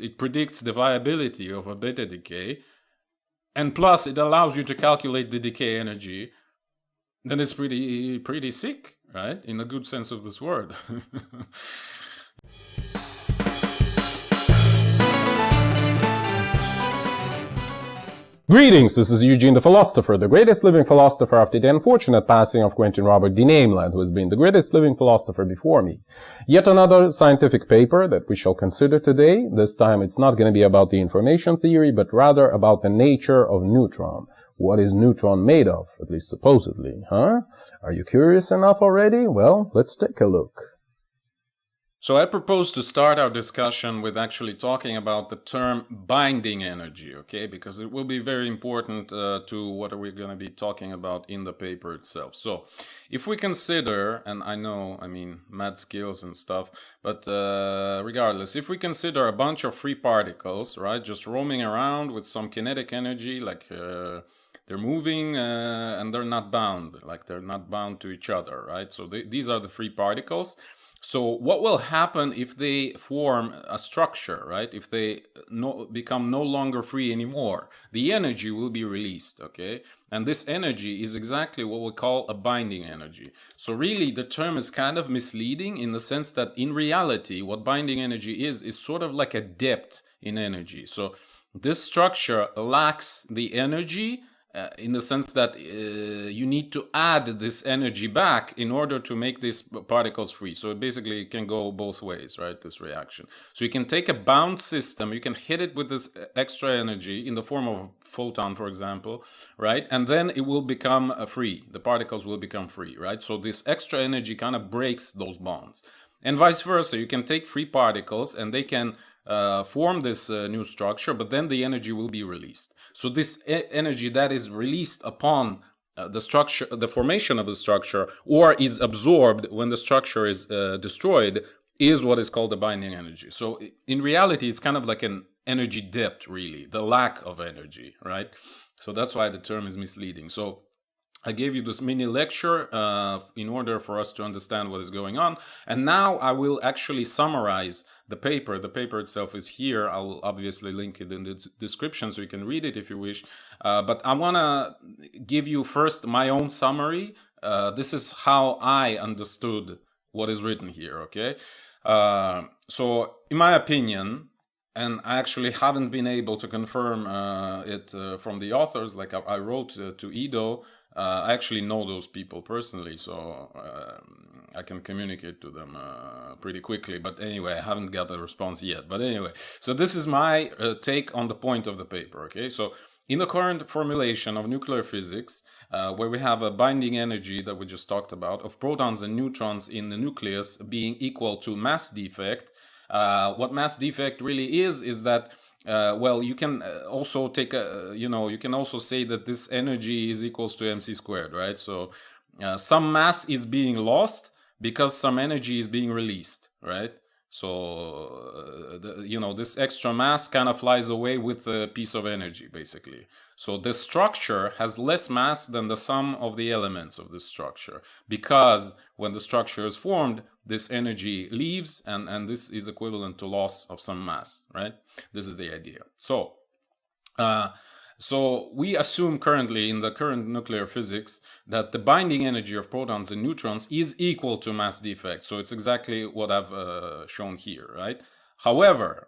it predicts the viability of a beta decay, and plus it allows you to calculate the decay energy, then it's pretty sick, right? In a good sense of this word. Greetings, this is Eugene the Philosopher, the greatest living philosopher after the unfortunate passing of Quentin Robert de Nameland, who has been the greatest living philosopher before me. Yet another scientific paper that we shall consider today. This time it's not going to be about the information theory, but rather about the nature of neutron. What is neutron made of, at least supposedly, huh? Are you curious enough already? Well, let's take a look. So I propose to start our discussion with actually talking about the term binding energy, okay? Because it will be very important to what we're going to be talking about in the paper itself. So if we consider, and I know, mad skills and stuff, but regardless, if we consider a bunch of free particles, right, just roaming around with some kinetic energy, like they're moving and they're not bound, like they're not bound to each other, right? So these are the free particles. So what will happen if they form a structure, right? If they become no longer free anymore, the energy will be released, okay? And this energy is exactly what we call a binding energy. So really the term is kind of misleading in the sense that in reality, what binding energy is sort of like a depth in energy. So this structure lacks the energy in the sense that you need to add this energy back in order to make these particles free. So basically it can go both ways, right, this reaction. So you can take a bound system, you can hit it with this extra energy in the form of a photon, for example, right, and then it will become free. The particles will become free, right? So this extra energy kind of breaks those bonds. And vice versa, you can take free particles and they can form this new structure, but then the energy will be released. So this energy that is released upon the structure, the formation of the structure, or is absorbed when the structure is destroyed, is what is called the binding energy. So in reality, it's kind of like an energy depth, really, the lack of energy, right? So that's why the term is misleading. So I gave you this mini lecture in order for us to understand what is going on. And now I will actually summarize the paper. The paper itself is here. I will obviously link it in the description so you can read it if you wish. But I want to give you first my own summary. This is how I understood what is written here, okay? So in my opinion, and I actually haven't been able to confirm it from the authors, like I wrote to Edo. I actually know those people personally, so I can communicate to them pretty quickly. But anyway, I haven't got a response yet. But anyway, so this is my take on the point of the paper, okay? So in the current formulation of nuclear physics, where we have a binding energy that we just talked about of protons and neutrons in the nucleus being equal to mass defect, what mass defect really is that well, you can also take you can also say that this energy is equals to mc squared, right? So some mass is being lost because some energy is being released, right? So this extra mass kind of flies away with a piece of energy, basically. So the structure has less mass than the sum of the elements of this structure, because when the structure is formed, this energy leaves, and this is equivalent to loss of some mass, right? This is the idea. So we assume currently in the current nuclear physics that the binding energy of protons and neutrons is equal to mass defect. So it's exactly what I've shown here, right? However,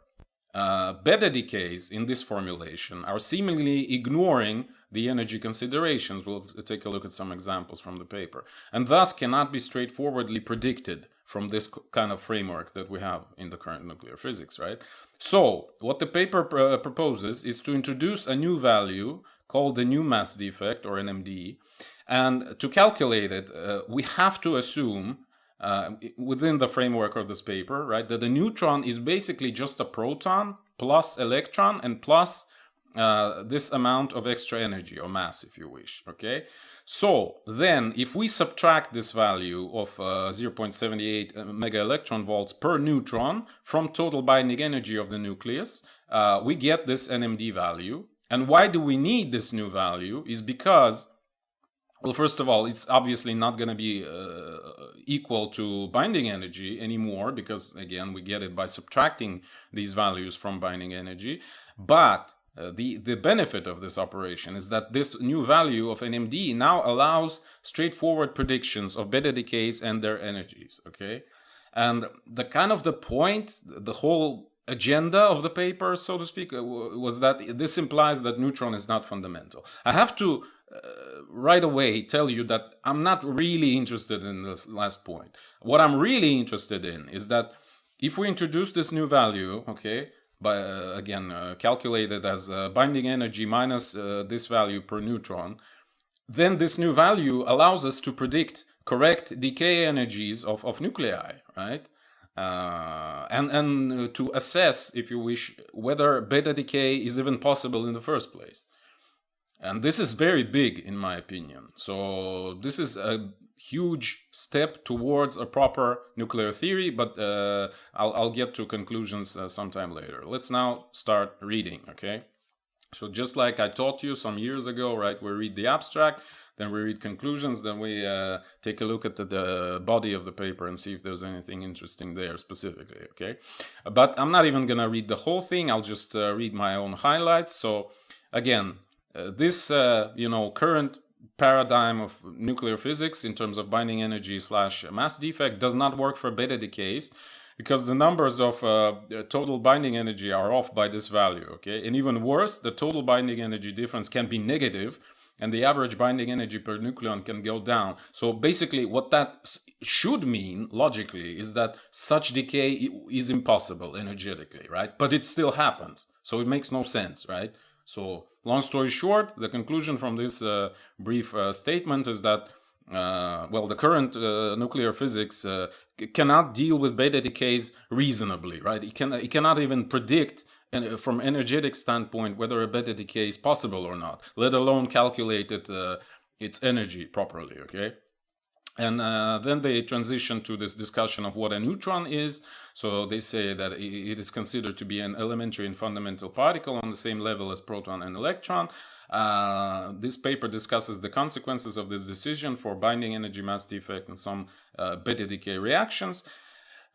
beta decays in this formulation are seemingly ignoring the energy considerations. We'll take a look at some examples from the paper, and thus cannot be straightforwardly predicted from this kind of framework that we have in the current nuclear physics, right? So what the paper proposes is to introduce a new value called the new mass defect, or NMD, and to calculate it, we have to assume within the framework of this paper, right, that the neutron is basically just a proton plus electron and plus this amount of extra energy or mass, if you wish, okay? So then if we subtract this value of 0.78 mega electron volts per neutron from total binding energy of the nucleus, we get this NMD value. And why do we need this new value is because Well, first of all, it's obviously not going to be equal to binding energy anymore, because again, we get it by subtracting these values from binding energy. But the benefit of this operation is that this new value of NMD now allows straightforward predictions of beta decays and their energies. Okay, and the point, the whole agenda of the paper, so to speak, was that this implies that neutron is not fundamental. I have to right away tell you that I'm not really interested in this last point. What I'm really interested in is that if we introduce this new value, okay, by again calculated as binding energy minus this value per neutron, then this new value allows us to predict correct decay energies of nuclei, right? And to assess, if you wish, whether beta decay is even possible in the first place. And this is very big, in my opinion. So this is a huge step towards a proper nuclear theory, but I'll get to conclusions sometime later. Let's now start reading, okay? So just like I taught you some years ago, right, we read the abstract, then we read conclusions, then we take a look at the body of the paper and see if there's anything interesting there specifically, okay? But I'm not even gonna read the whole thing, I'll just read my own highlights. So again, this current paradigm of nuclear physics in terms of binding energy / mass defect does not work for beta decays, because the numbers of total binding energy are off by this value, okay? And even worse, the total binding energy difference can be negative, and the average binding energy per nucleon can go down. So basically what that should mean, logically, is that such decay is impossible energetically, right? But it still happens, so it makes no sense, right? So long story short, the conclusion from this brief statement is that the current nuclear physics cannot deal with beta decays reasonably, right? It cannot even predict from energetic standpoint whether a beta decay is possible or not, let alone calculate its energy properly, okay? And then they transition to this discussion of what a neutron is. So they say that it is considered to be an elementary and fundamental particle on the same level as proton and electron. This paper discusses the consequences of this decision for binding energy, mass defect, and some beta decay reactions.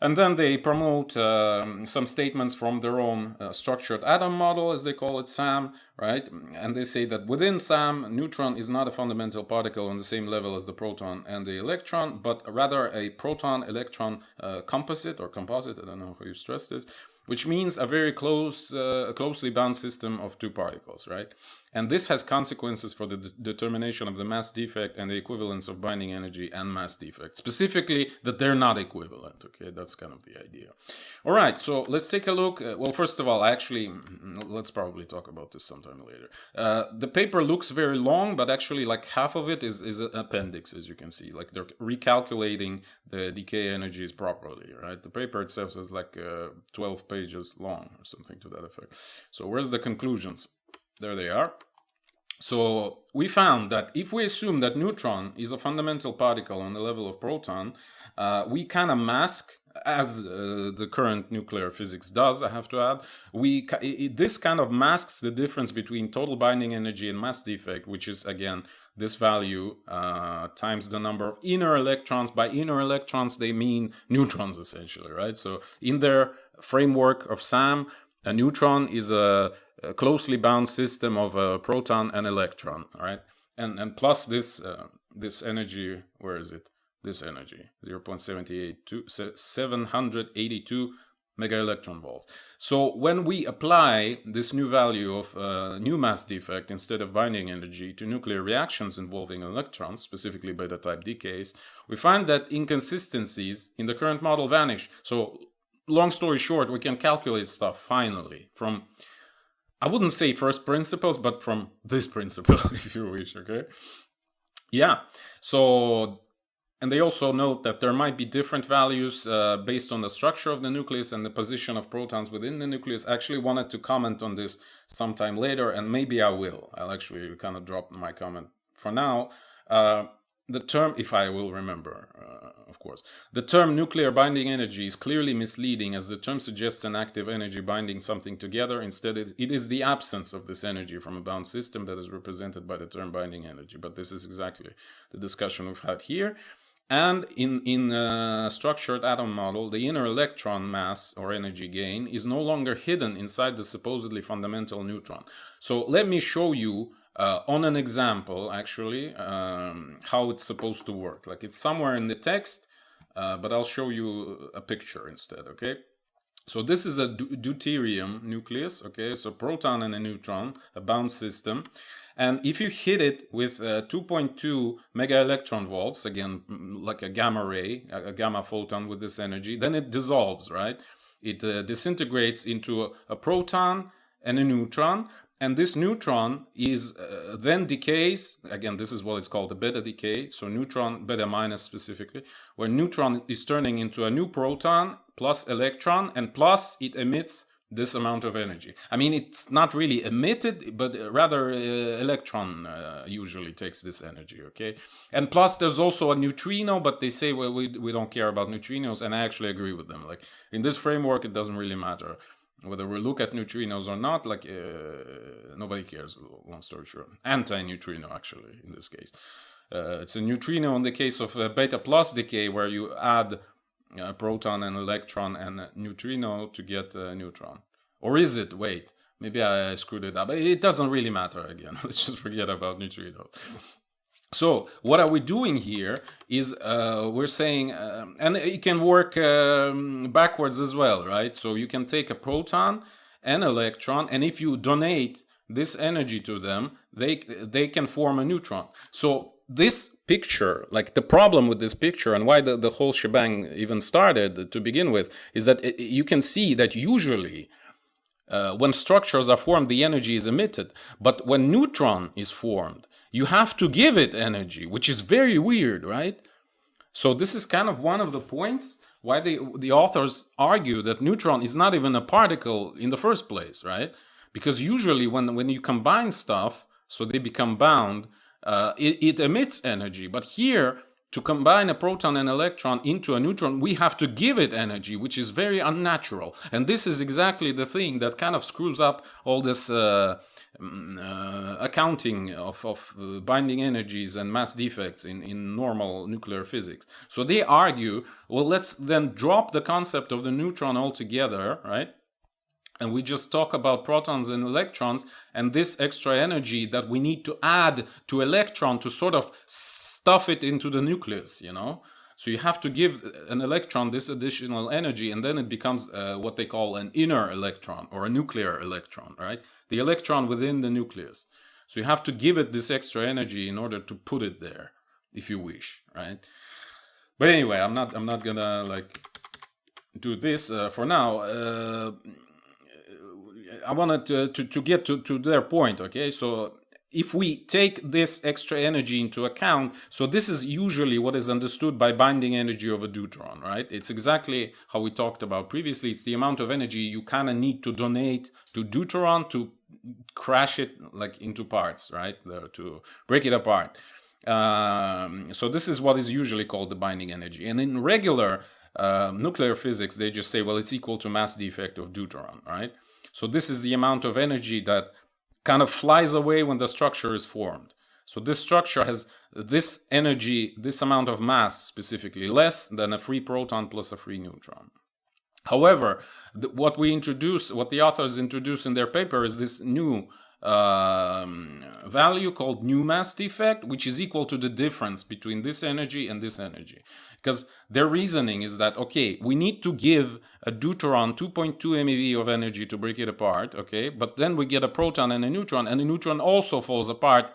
And then they promote some statements from their own structured atom model, as they call it, SAM, right? And they say that within SAM, neutron is not a fundamental particle on the same level as the proton and the electron, but rather a proton-electron composite, I don't know how you stress this, which means a very closely bound system of two particles, right? And this has consequences for the determination of the mass defect and the equivalence of binding energy and mass defect. Specifically, that they're not equivalent, okay? That's kind of the idea. All right, so let's take a look. Well, first of all, let's probably talk about this sometime later. The paper looks very long, but actually like half of it is an appendix, as you can see. Like they're recalculating the decay energies properly, right? The paper itself is like 12 pages long or something to that effect. So where's the conclusions? There they are. So we found that if we assume that neutron is a fundamental particle on the level of proton, we kind of mask, as the current nuclear physics does, I have to add, this kind of masks the difference between total binding energy and mass defect, which is, again, this value times the number of inner electrons. By inner electrons, they mean neutrons, essentially, right? So in their framework of SAM, a neutron is a closely bound system of a proton and electron, right? And plus this energy, where is it? This energy, 782 mega electron volts. So when we apply this new value of new mass defect instead of binding energy to nuclear reactions involving electrons, specifically beta type decays, we find that inconsistencies in the current model vanish. So long story short, we can calculate stuff finally from, I wouldn't say first principles, but from this principle, if you wish, okay? Yeah, so, and they also note that there might be different values based on the structure of the nucleus and the position of protons within the nucleus. I actually wanted to comment on this sometime later, and maybe I will. I'll actually kind of drop my comment for now. the term, if I will remember, of course, the term nuclear binding energy is clearly misleading, as the term suggests an active energy binding something together. Instead, it is the absence of this energy from a bound system that is represented by the term binding energy. But this is exactly the discussion we've had here. And in a structured atom model, the inner electron mass or energy gain is no longer hidden inside the supposedly fundamental neutron. So let me show you on an example, actually, how it's supposed to work. Like, it's somewhere in the text, but I'll show you a picture instead, okay? So this is a deuterium nucleus, okay? So proton and a neutron, a bound system. And if you hit it with 2.2 mega electron volts, again, like a gamma ray, a gamma photon with this energy, then it dissolves, right? It disintegrates into a proton and a neutron. And this neutron is then decays. Again, this is what is called a beta decay. So neutron, beta minus specifically, where neutron is turning into a new proton plus electron, and plus it emits this amount of energy. I mean, it's not really emitted, but rather electron usually takes this energy, okay? And plus there's also a neutrino, but they say, well, we don't care about neutrinos, and I actually agree with them. Like, in this framework, it doesn't really matter whether we look at neutrinos or not. Like, nobody cares, long story short. Anti-neutrino, actually, in this case. It's a neutrino in the case of beta plus decay, where you add a proton and electron and a neutrino to get a neutron. Or is it? Wait, maybe I screwed it up. It doesn't really matter again. Let's just forget about neutrinos. So what are we doing here is we're saying, and it can work backwards as well, right? So you can take a proton and electron, and if you donate this energy to them, they can form a neutron. So this picture, like the problem with this picture and why the whole shebang even started to begin with, is that you can see that usually when structures are formed, the energy is emitted. But when neutron is formed, you have to give it energy, which is very weird, right? So this is kind of one of the points why the authors argue that neutron is not even a particle in the first place, right? Because usually when you combine stuff, so they become bound, it emits energy. But here, to combine a proton and electron into a neutron, we have to give it energy, which is very unnatural. And this is exactly the thing that kind of screws up all this accounting of binding energies and mass defects in normal nuclear physics. So they argue, well, let's then drop the concept of the neutron altogether, right? And we just talk about protons and electrons and this extra energy that we need to add to electron to sort of stuff it into the nucleus, you know? So you have to give an electron this additional energy, and then it becomes what they call an inner electron or a nuclear electron, right? The electron within the nucleus. So you have to give it this extra energy in order to put it there, if you wish, right? But anyway, I'm not gonna like do this for now. I wanted to get to their point, okay? So if we take this extra energy into account, so this is usually what is understood by binding energy of a deuteron, right? It's exactly how we talked about previously. It's the amount of energy you kind of need to donate to deuteron to crash it like into parts, right? To break it apart. So this is what is usually called the binding energy. And in regular nuclear physics, they just say, well, it's equal to mass defect of deuteron, right? So this is the amount of energy that kind of flies away when the structure is formed. So this structure has this energy, this amount of mass specifically, less than a free proton plus a free neutron. However, what the authors introduce in their paper is this new value called new mass defect, which is equal to the difference between this energy and this energy. Because their reasoning is that, okay, we need to give a deuteron 2.2 MeV of energy to break it apart, okay? But then we get a proton and the neutron also falls apart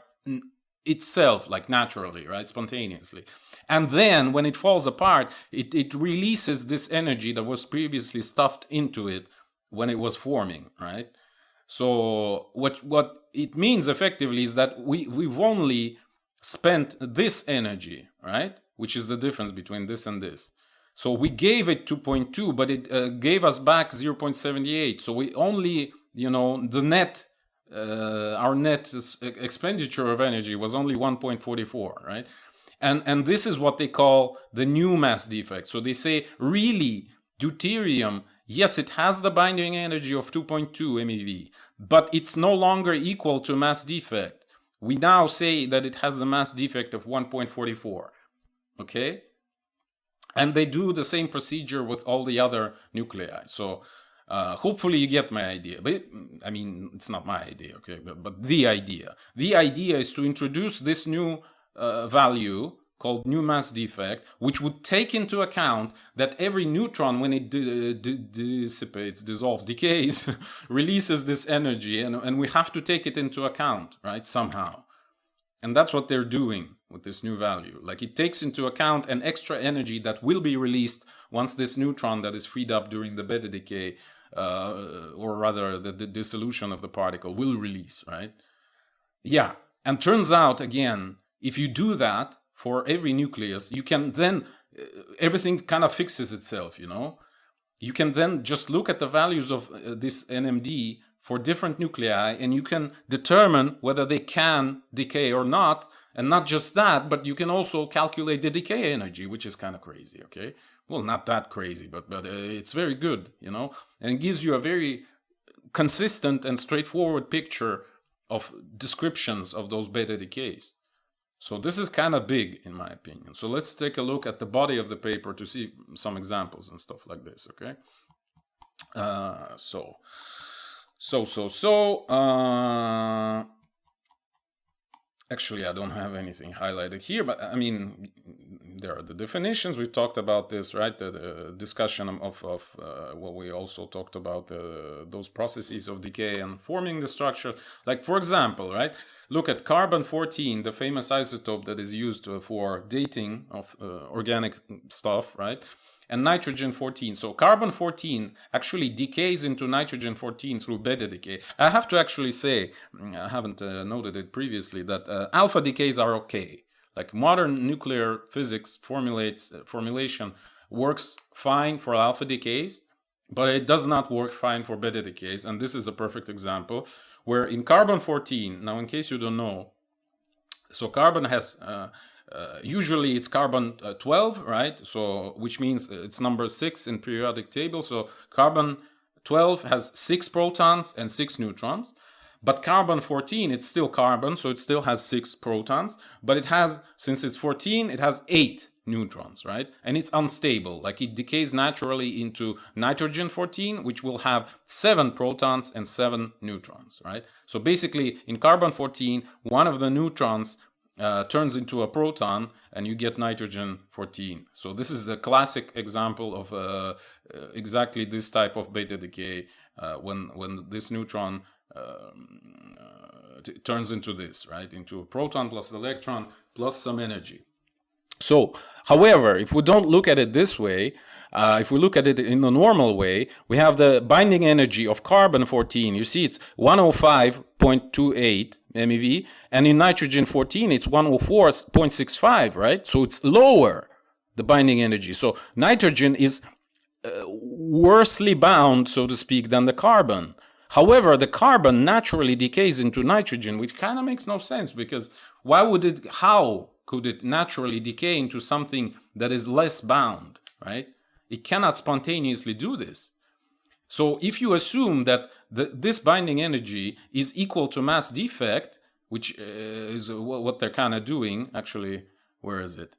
itself, like naturally, right? Spontaneously. And then when it falls apart, it releases this energy that was previously stuffed into it when it was forming, right? So what it means effectively is that we've only spent this energy, right? Which is the difference between this and this. So we gave it 2.2, but it gave us back 0.78. So we only, the net, our net expenditure of energy was only 1.44, right? And this is what they call the new mass defect. So they say, really, deuterium, yes, it has the binding energy of 2.2 MeV, but it's no longer equal to mass defect. We now say that it has the mass defect of 1.44. Okay? And they do the same procedure with all the other nuclei. So hopefully you get my idea. But I mean, it's not my idea, okay? But the idea. The idea is to introduce this new value called new mass defect, which would take into account that every neutron, when it dissipates, dissolves, decays, releases this energy, and we have to take it into account, right, somehow. And that's what they're doing with this new value. Like, it takes into account an extra energy that will be released once this neutron that is freed up during the beta decay, or rather the dissolution of the particle, will release, right? Yeah, and turns out, again, if you do that for every nucleus, you can then, everything kind of fixes itself, you know? You can then just look at the values of this NMD for different nuclei, and you can determine whether they can decay or not. And not just that, but you can also calculate the decay energy, which is kind of crazy, okay? Well, not that crazy, but it's very good, you know? And it gives you a very consistent and straightforward picture of descriptions of those beta decays. So this is kind of big, in my opinion. So let's take a look at the body of the paper to see some examples and stuff like this, okay? Actually, I don't have anything highlighted here, but I mean, there are the definitions. We've talked about this, right? The discussion of what we also talked about, those processes of decay and forming the structure. Like, for example, right? Look at carbon-14, the famous isotope that is used for dating of organic stuff, right? And nitrogen-14. So carbon-14 actually decays into nitrogen-14 through beta decay. I have to actually say, I haven't noted it previously, that alpha decays are okay. Like, modern nuclear physics formulation works fine for alpha decays, but it does not work fine for beta decays. And this is a perfect example where in carbon-14, now in case you don't know, so carbon has... usually it's carbon 12, right? So, which means it's number 6 in periodic table. So carbon 12 has 6 protons and 6 neutrons. But carbon 14, it's still carbon, so it still has 6 protons. But it has, since it's 14, it has 8 neutrons, right? And it's unstable. Like, it decays naturally into nitrogen 14, which will have 7 protons and 7 neutrons, right? So basically, in carbon 14, one of the neutrons turns into a proton, and you get nitrogen 14. So this is a classic example of exactly this type of beta decay, when this neutron turns into this, right? Into a proton plus electron plus some energy. So, however, if we don't look at it this way, if we look at it in the normal way, we have the binding energy of carbon-14. You see, it's 105.28 MeV, and in nitrogen-14, it's 104.65, right? So it's lower, the binding energy. So nitrogen is worsely bound, so to speak, than the carbon. However, the carbon naturally decays into nitrogen, which kind of makes no sense, because how could it naturally decay into something that is less bound, right? It cannot spontaneously do this. So if you assume that this binding energy is equal to mass defect, which is what they're kind of doing, actually, where is it?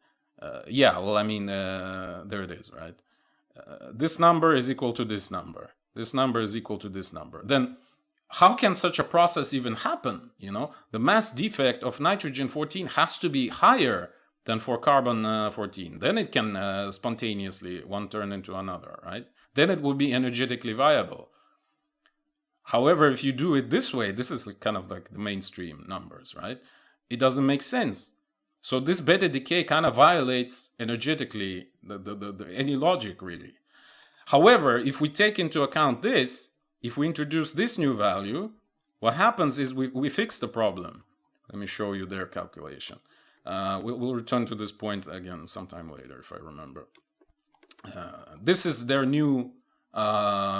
Yeah, well, I mean, there it is, right? This number is equal to this number. This number is equal to this number. Then how can such a process even happen? You know, the mass defect of nitrogen-14 has to be higher than for carbon-14. Then it can spontaneously one turn into another, right? Then it would be energetically viable. However, if you do it this way, this is kind of like the mainstream numbers, right? It doesn't make sense. So this beta decay kind of violates energetically any logic, really. However, if we take into account this, if we introduce this new value, what happens is we fix the problem. Let me show you their calculation. We'll return to this point again sometime later, if I remember. This is their new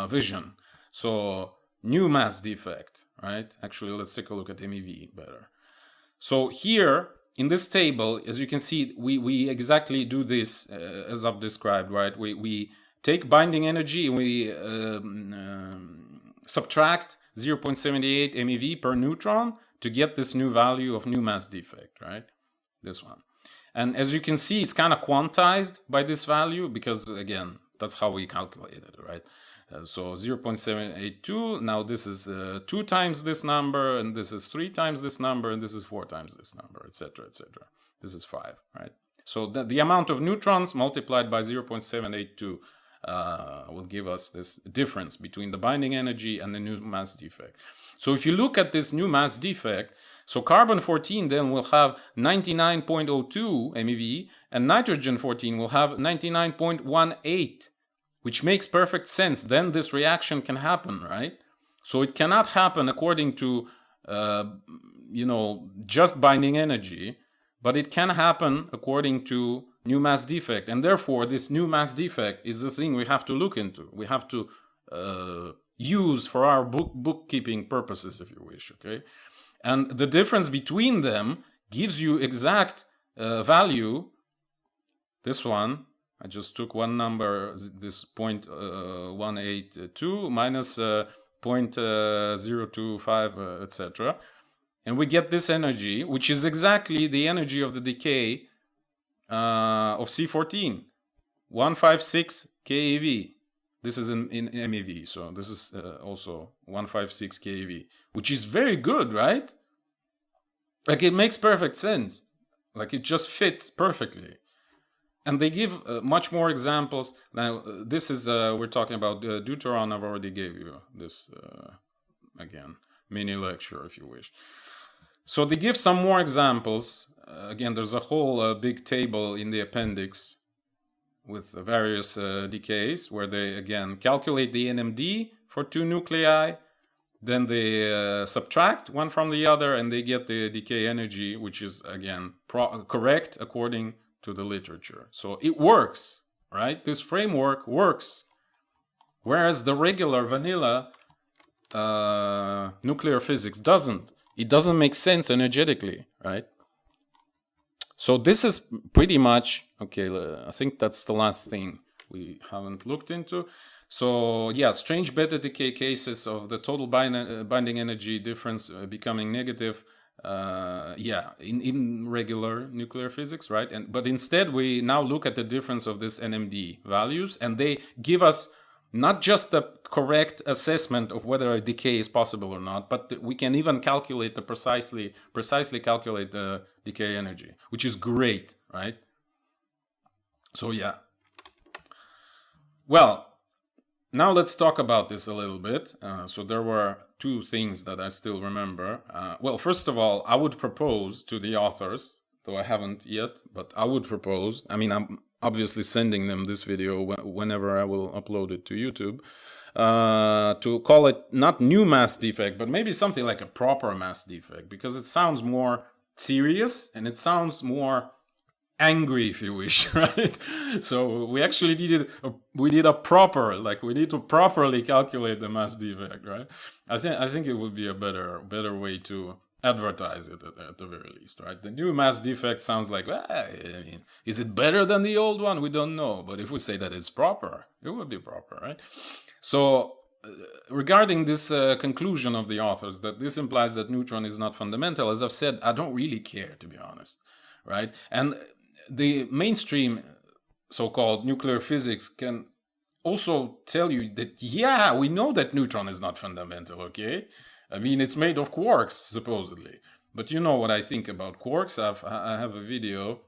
vision. So, new mass defect, right? Actually, let's take a look at MEV better. So here, in this table, as you can see, we exactly do this as I've described, right? We take binding energy and we subtract 0.78 MeV per neutron to get this new value of new mass defect, right? This one. And as you can see, it's kind of quantized by this value because, again, that's how we calculate it, right? So 0.782, now this is 2 times this number, and this is 3 times this number, and this is 4 times this number, etc., etc. This is 5, right? So the amount of neutrons multiplied by 0.782 will give us this difference between the binding energy and the new mass defect. So if you look at this new mass defect, so carbon-14 then will have 99.02 MeV, and nitrogen-14 will have 99.18, which makes perfect sense. Then this reaction can happen, right? So it cannot happen according to, just binding energy, but it can happen according to new mass defect. And therefore, this new mass defect is the thing we have to look into. We have to use for our bookkeeping purposes, if you wish, okay? And the difference between them gives you exact value. This one, I just took one number, this 0.182 minus 0.025, etc. And we get this energy, which is exactly the energy of the decay of C14, 156 keV. This is in MeV, so this is also 156 keV, which is very good, right? Like, it makes perfect sense. Like, it just fits perfectly. And they give much more examples. Now, this is, we're talking about deuterium. I've already gave you this, again, mini lecture, if you wish. So they give some more examples. Again, there's a whole big table in the appendix with various decays where they, again, calculate the NMD for 2 nuclei. Then they subtract one from the other and they get the decay energy, which is, again, correct according to the literature. So it works, right? This framework works. Whereas the regular vanilla nuclear physics doesn't. It doesn't make sense energetically, right? So this is pretty much, okay, I think that's the last thing we haven't looked into. So yeah, strange beta decay cases of the total binding energy difference becoming negative, in regular nuclear physics, right? But instead we now look at the difference of this NMD values, and they give us not just the correct assessment of whether a decay is possible or not, but we can even calculate the precisely calculate the decay energy, which is great, right? So yeah. Well, now let's talk about this a little bit. So there were 2 things that I still remember. Well, first of all, I would propose to the authors, though I haven't yet, but I would propose, I mean, I'm obviously sending them this video whenever I will upload it to YouTube, to call it not new mass defect, but maybe something like a proper mass defect, because it sounds more serious and it sounds more angry, if you wish, right? So we actually did a proper, like, we need to properly calculate the mass defect, right? I think it would be a better way to advertise it at the very least, right? The new mass defect sounds like, I mean, is it better than the old one? We don't know. But if we say that it's proper, it would be proper, right? So regarding this conclusion of the authors, that this implies that neutron is not fundamental, as I've said, I don't really care, to be honest, right? And the mainstream so-called nuclear physics can also tell you that, yeah, we know that neutron is not fundamental, okay? I mean, it's made of quarks, supposedly. But you know what I think about quarks. I have a video.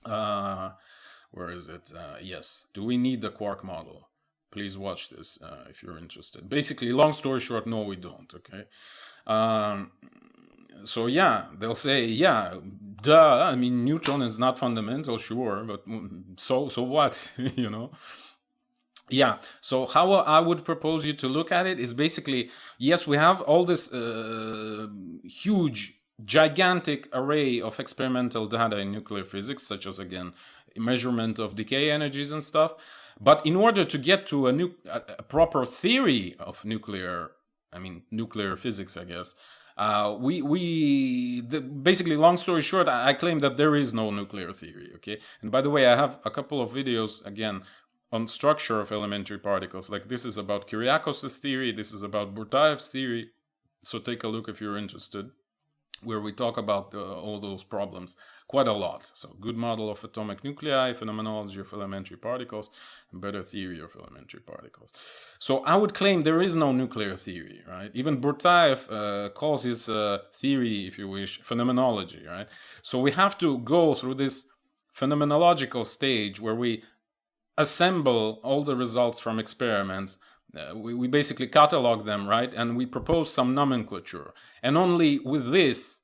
Where is it? Yes. Do we need the quark model? Please watch this if you're interested. Basically, long story short, no, we don't, okay? So yeah, they'll say, yeah, duh, I mean, neutron is not fundamental, sure, but so what, you know? Yeah, so how I would propose you to look at it is basically, yes, we have all this huge, gigantic array of experimental data in nuclear physics, such as, again, measurement of decay energies and stuff. But in order to get to a proper theory of nuclear physics, I guess, Basically, long story short, I claim that there is no nuclear theory. Okay, and by the way, I have a couple of videos again on structure of elementary particles. Like this is about Kyriakos' theory, this is about Burtaev's theory. So take a look if you're interested, where we talk about all those problems quite a lot. So good model of atomic nuclei, phenomenology of elementary particles, and better theory of elementary particles. So I would claim there is no nuclear theory, right? Even Burtaev calls his theory, if you wish, phenomenology, right? So we have to go through this phenomenological stage where we assemble all the results from experiments. We basically catalog them, right? And we propose some nomenclature. And only with this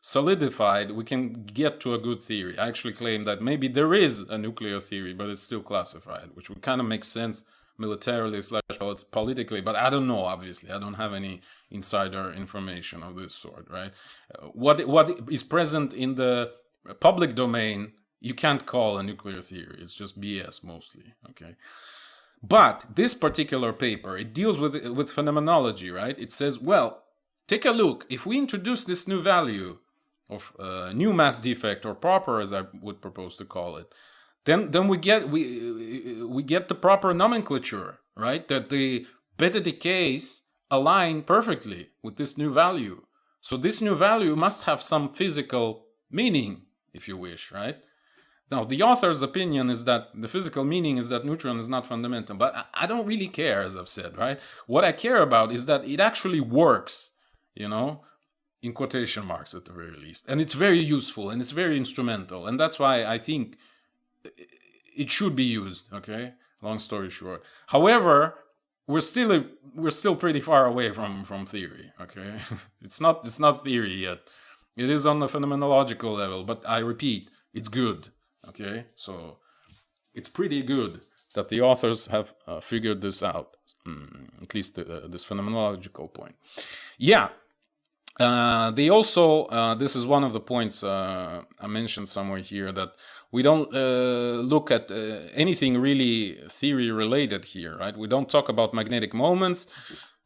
solidified, we can get to a good theory. I actually claim that maybe there is a nuclear theory, but it's still classified, which would kind of make sense militarily / politically, but I don't know, obviously. I don't have any insider information of this sort, right? What is present in the public domain, you can't call a nuclear theory. It's just BS mostly, okay? But this particular paper, it deals with phenomenology, right? It says, well, take a look. If we introduce this new value of new mass defect, or proper, as I would propose to call it, then we get the proper nomenclature, right? That the beta-decays align perfectly with this new value. So this new value must have some physical meaning, if you wish, right? Now, the author's opinion is that the physical meaning is that neutron is not fundamental, but I don't really care, as I've said, right? What I care about is that it actually works, you know, in quotation marks at the very least. And it's very useful and it's very instrumental. And that's why I think it should be used, okay? Long story short. However, we're still pretty far away from theory, okay? It's not theory yet. It is on the phenomenological level, but I repeat, it's good. Okay, so it's pretty good that the authors have figured this out, at least this phenomenological point. Yeah, they also, this is one of the points I mentioned somewhere here, that we don't look at anything really theory related here, right? We don't talk about magnetic moments.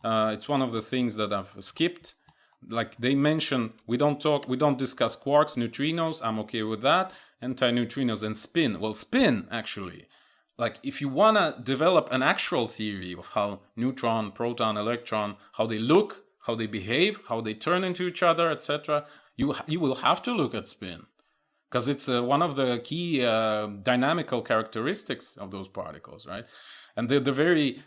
It's one of the things that I've skipped. Like they mention, we don't discuss quarks, neutrinos. I'm okay with that. Antineutrinos and spin. Well, spin, actually, like if you want to develop an actual theory of how neutron, proton, electron, how they look, how they behave, how they turn into each other, etc., you will have to look at spin, because it's one of the key dynamical characteristics of those particles, right? And the very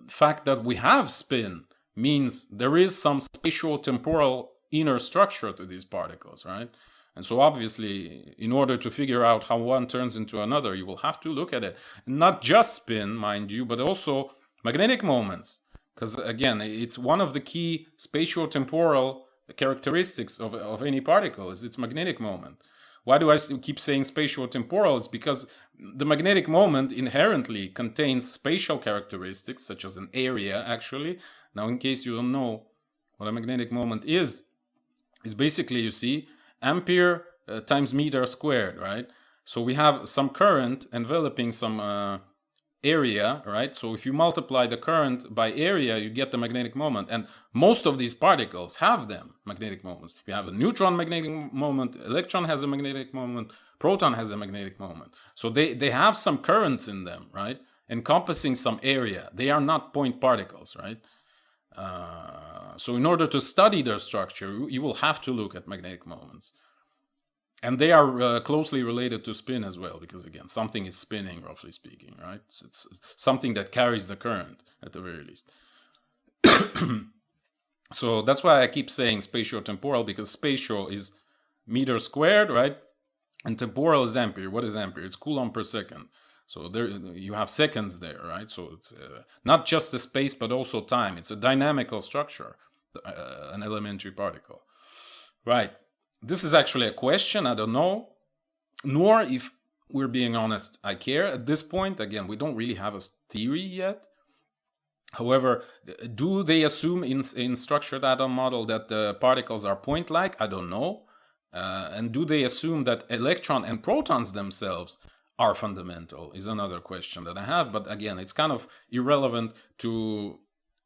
fact that we have spin means there is some spatiotemporal inner structure to these particles, right? And so obviously, in order to figure out how one turns into another, you will have to look at it. Not just spin, mind you, but also magnetic moments. Because again, it's one of the key spatiotemporal characteristics of any particle is its magnetic moment. Why do I keep saying spatiotemporal? It's because the magnetic moment inherently contains spatial characteristics, such as an area, actually. Now, in case you don't know what a magnetic moment is basically, you see, ampere times meter squared, right? So we have some current enveloping some area, right? So if you multiply the current by area, you get the magnetic moment. And most of these particles have them, magnetic moments. You have a neutron magnetic moment, electron has a magnetic moment, proton has a magnetic moment. So they have some currents in them, right? Encompassing some area. They are not point particles, right? So in order to study their structure, you will have to look at magnetic moments. And they are closely related to spin as well, because again, something is spinning, roughly speaking, right? It's something that carries the current, at the very least. So that's why I keep saying spatiotemporal, because spatial is meter squared, right? And temporal is ampere. What is ampere? It's coulomb per second. So there you have seconds there, right? So it's not just the space, but also time. It's a dynamical structure, an elementary particle, right? This is actually a question. I don't know, nor, if we're being honest, I care at this point. Again, we don't really have a theory yet. However, do they assume in structured atom model that the particles are point-like? I don't know. And do they assume that electron and protons themselves are fundamental is another question that I have. But again, it's kind of irrelevant to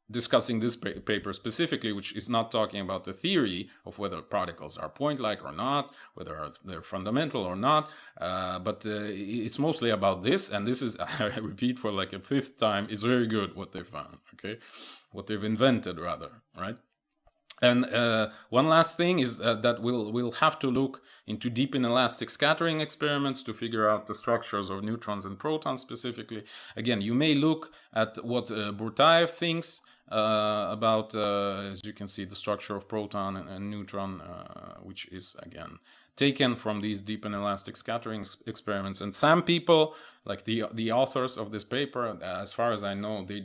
discussing this paper specifically, which is not talking about the theory of whether particles are point-like or not, whether they're fundamental or not, but it's mostly about this, and this is, I repeat for like a fifth time, is very good what they found, okay? What they've invented, rather, right? And one last thing is that we'll have to look into deep inelastic scattering experiments to figure out the structures of neutrons and protons specifically. Again, you may look at what Burtaev thinks about, as you can see, the structure of proton and neutron, which is, again, taken from these deep inelastic scattering experiments. And some people, like the authors of this paper, as far as I know, they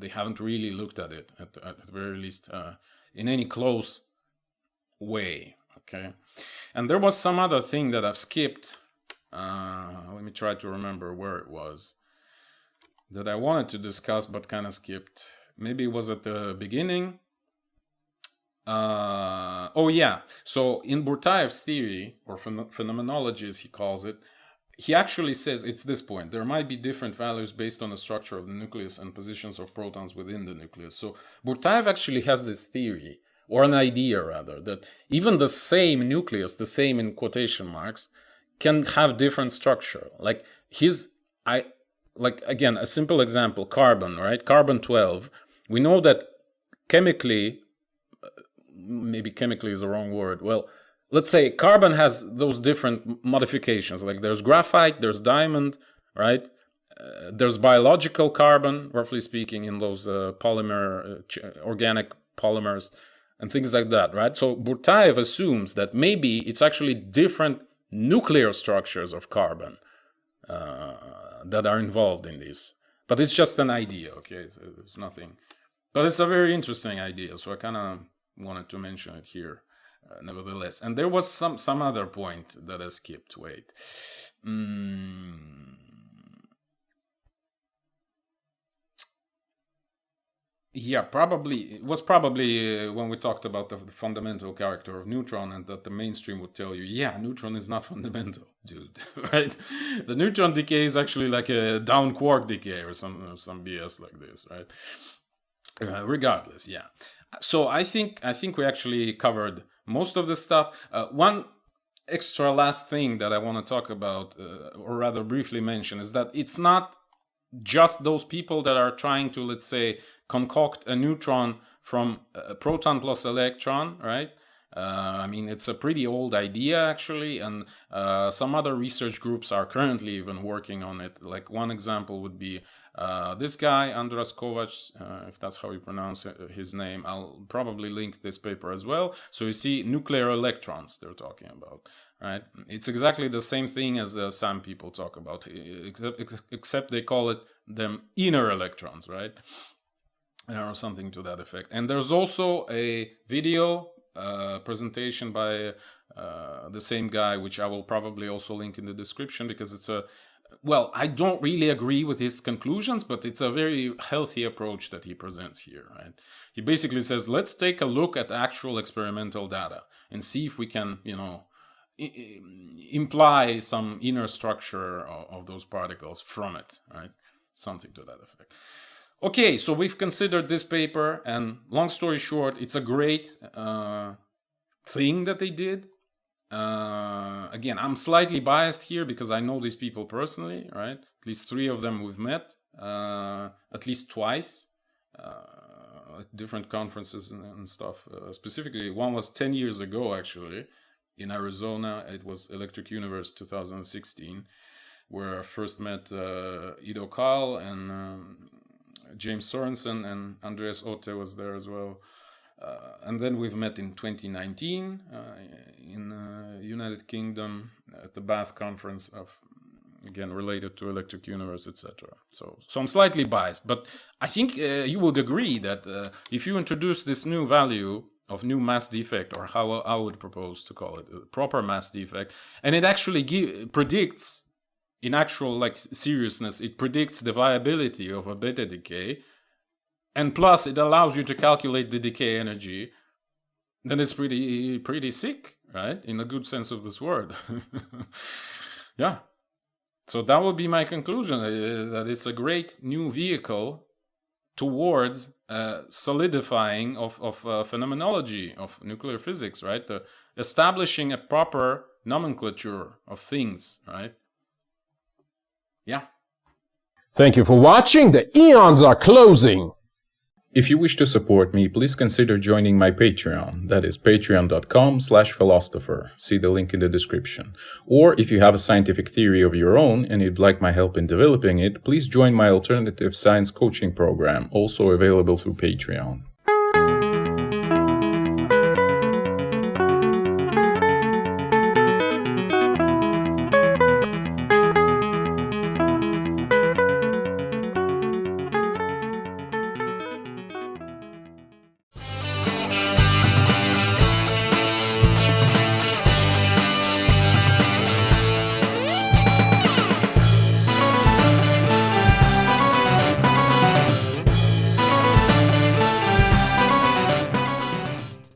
haven't really looked at it, at the very least, in any close way, okay? And there was some other thing that I've skipped. Let me try to remember where it was, that I wanted to discuss but kind of skipped. Maybe it was at the beginning. Oh yeah, so in Burtaev's theory, or phenomenology as he calls it, he actually says, it's this point, there might be different values based on the structure of the nucleus and positions of protons within the nucleus. So Burtaev actually has this theory, or an idea rather, that even the same nucleus, the same in quotation marks, can have different structure. Like again, a simple example, carbon, right? Carbon-12. We know that chemically, maybe chemically is the wrong word, well, let's say carbon has those different modifications, like there's graphite, there's diamond, right? There's biological carbon, roughly speaking, in those organic polymers and things like that, right? So Burtaev assumes that maybe it's actually different nuclear structures of carbon that are involved in this. But it's just an idea, okay? It's nothing. But it's a very interesting idea, so I kind of wanted to mention it here. Nevertheless, and there was some other point that I skipped. Wait, yeah, probably it was when we talked about the fundamental character of neutron, and that the mainstream would tell you, yeah, neutron is not fundamental, dude, right? The neutron decay is actually like a down quark decay or some BS like this, right? Regardless, yeah. So I think we actually covered most of the stuff. One extra last thing that I want to talk about, or rather briefly mention, is that it's not just those people that are trying to, let's say, concoct a neutron from a proton plus electron, right? I mean, it's a pretty old idea, actually, and some other research groups are currently even working on it. Like one example would be this guy, Andras Kovac, if that's how you pronounce his name. I'll probably link this paper as well. So you see nuclear electrons they're talking about, right? It's exactly the same thing as some people talk about, except they call it them inner electrons, right? Or something to that effect. And there's also a video presentation by the same guy, which I will probably also link in the description, because it's well, I don't really agree with his conclusions, but it's a very healthy approach that he presents here, right? He basically says, let's take a look at actual experimental data and see if we can, imply some inner structure of those particles from it, right? Something to that effect. Okay, so we've considered this paper, and long story short, it's a great thing that they did. Again, I'm slightly biased here because I know these people personally, right? At least 3 of them we've met, at least twice, at different conferences and stuff. Specifically, one was 10 years ago, actually, in Arizona. It was Electric Universe 2016, where I first met E.th.ph and James Sorensen, and Andreas Otte was there as well. And then we've met in 2019 in United Kingdom at the Bath conference of, again, related to Electric Universe, etc. So I'm slightly biased, but I think you would agree that if you introduce this new value of new mass defect, or how I would propose to call it, proper mass defect, and it actually predicts, in actual seriousness, it predicts the viability of a beta decay, and plus it allows you to calculate the decay energy, then it's pretty sick, right? In a good sense of this word. Yeah. So that would be my conclusion, that it's a great new vehicle towards solidifying of phenomenology of nuclear physics, right? Establishing a proper nomenclature of things, right? Yeah. Thank you for watching. The eons are closing. If you wish to support me, please consider joining my Patreon. That is patreon.com/philosopher. See the link in the description. Or if you have a scientific theory of your own and you'd like my help in developing it, please join my alternative science coaching program, also available through Patreon.